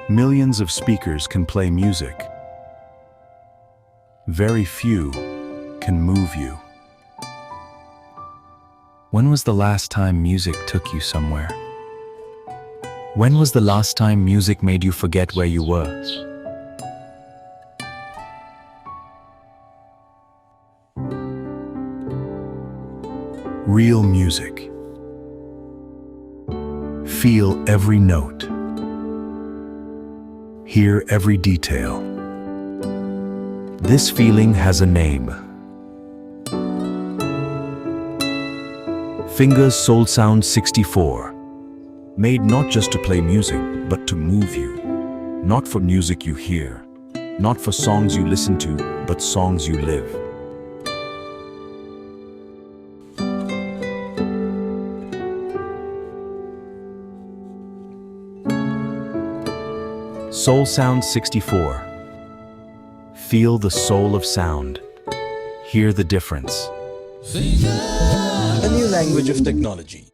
Millions of speakers can play music. Very few can move you. When was the last time music took you somewhere? When was the last time music made you forget where you were? Real music. Feel every note. Hear every detail. This feeling has a name. Fingers SoulSound-64. Made not just to play music, but to move you. Not for music you hear, not for songs you listen to, but songs you live. SoulSound-64. Feel the soul of sound. Hear the difference. A new language of technology.